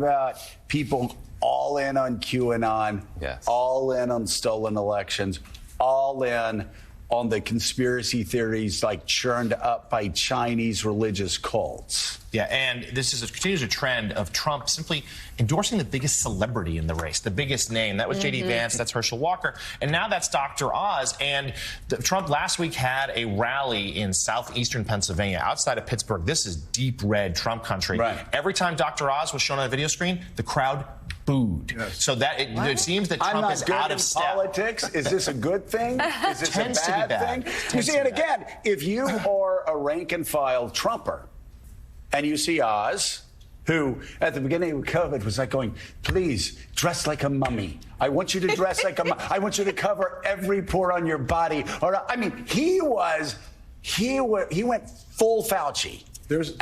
about people all in on QAnon, Yes. all in on stolen elections, all in on the conspiracy theories like churned up by Chinese religious cults. Yeah, and this is continues a trend of Trump simply endorsing the biggest celebrity in the race, the biggest name. That was J.D. Vance, that's Herschel Walker, and now that's Dr. Oz. And Trump last week had a rally in southeastern Pennsylvania, outside of Pittsburgh. This is deep red Trump country. Right. Every time Dr. Oz was shown on a video screen, the crowd booed. Yes. So that it seems that Trump I'm not is good out in of step. politics. Is this a good thing? Is this Tends a to be bad bad. thing? Tends You see, to and be bad. again, if you are a rank and file Trumper and you see Oz, who at the beginning of COVID was like going, please dress like a mummy. I want you to dress like a mummy. I want you to cover every pore on your body. Or I mean, he went full Fauci.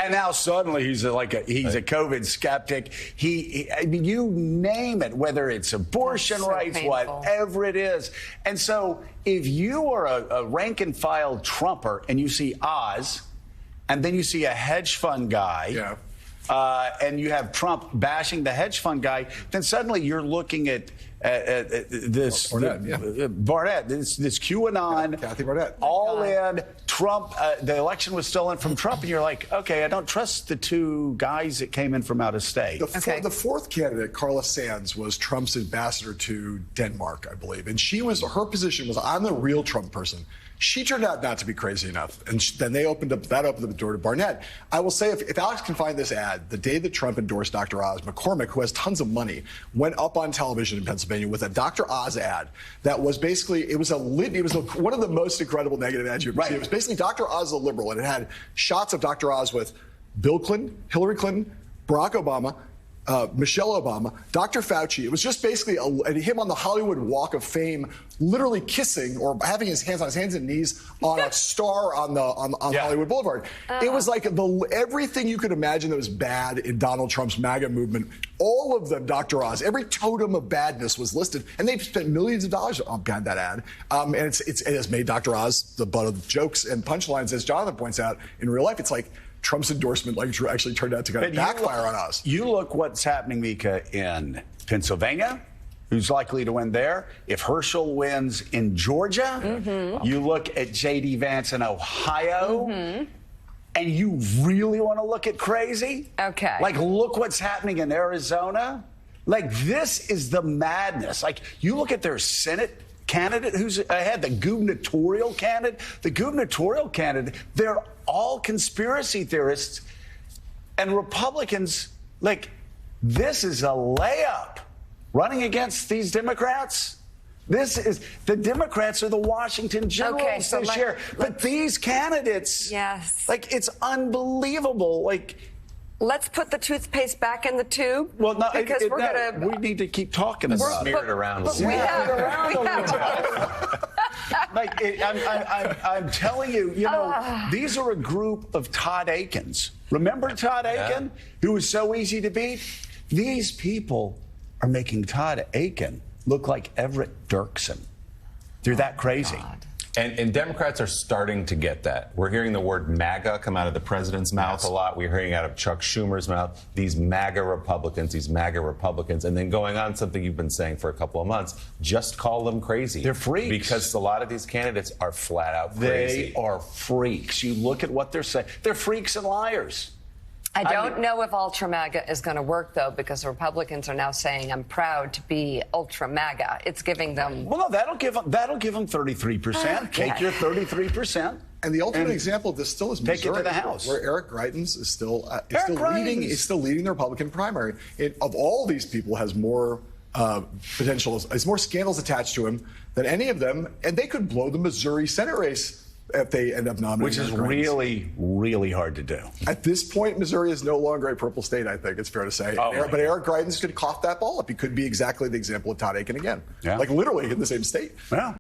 And now suddenly he's a COVID skeptic. I mean, you name it, whether it's abortion rights, painful. whatever it is. And so if you are a rank and file Trumper and you see Oz, and then you see a hedge fund guy, and you have Trump bashing the hedge fund guy, then suddenly you're looking at this Barnett, this QAnon, Kathy Barnett, all in Trump. The election was stolen from Trump, and you're like, okay, I don't trust the two guys that came in from out of state. The fourth candidate, Carla Sands, was Trump's ambassador to Denmark, I believe, and her position was, I'm the real Trump person. She turned out not to be crazy enough, and then they opened up the door to Barnett. I will say, if Alex can find this ad, the day that Trump endorsed Dr. Oz, McCormick, who has tons of money, went up on television in Pennsylvania with a Dr. Oz ad that was basically, it was one of the most incredible negative ads you've ever seen. It was basically Dr. Oz, a liberal, and it had shots of Dr. Oz with Bill Clinton, Hillary Clinton, Barack Obama, Michelle Obama, Dr. Fauci. It was just basically him on the Hollywood Walk of Fame, literally kissing or having his hands on his hands and knees on a star on Hollywood Boulevard. It was like everything you could imagine that was bad in Donald Trump's MAGA movement. All of them, Dr. Oz, every totem of badness was listed, and they've spent millions of dollars behind that ad. And it has made Dr. Oz the butt of jokes and punchlines, as Jonathan points out. In real life, it's like Trump's endorsement actually turned out to kind of backfire on us. You look what's happening, Mika, in Pennsylvania. Who's likely to win there? If Herschel wins in Georgia, you look at J.D. Vance in Ohio, and you really want to look at crazy? Okay. Like, look what's happening in Arizona. Like, this is the madness. Like, you look at their Senate candidate who's ahead, the gubernatorial candidate. The gubernatorial candidate, they're all conspiracy theorists. And Republicans, like, this is a layup. Running against these Democrats, the Democrats are the Washington Generals this year. But these candidates, like, it's unbelievable. Like, let's put the toothpaste back in the tube. Well, no, because we need to keep talking about it. Smear it around a little bit. I'm telling you, these are a group of Todd Aikens. Remember Todd Aiken, who was so easy to beat? These people are making Todd Aiken look like Everett Dirksen. They're that crazy. And Democrats are starting to get that. We're hearing the word MAGA come out of the president's mouth a lot. We're hearing out of Chuck Schumer's mouth, these MAGA Republicans, and then going on something you've been saying for a couple of months, just call them crazy. They're freaks. Because a lot of these candidates are flat out crazy. They are freaks. You look at what they're saying. They're freaks and liars. I don't know if Ultra MAGA is going to work, though, because the Republicans are now saying, I'm proud to be Ultra MAGA. It's giving them... Well, no, that'll give them 33%. Take your 33%. And the ultimate example of this still is Missouri, take it to the House, where Eric Greitens is still leading the Republican primary. Of all these people, has more potential, has more scandals attached to him than any of them, and they could blow the Missouri Senate race if they end up nominating. Which is really, really hard to do. At this point, Missouri is no longer a purple state, I think it's fair to say. But Eric Greitens could cough that ball up. He could be exactly the example of Todd Aiken again. Like, literally in the same state. Yeah.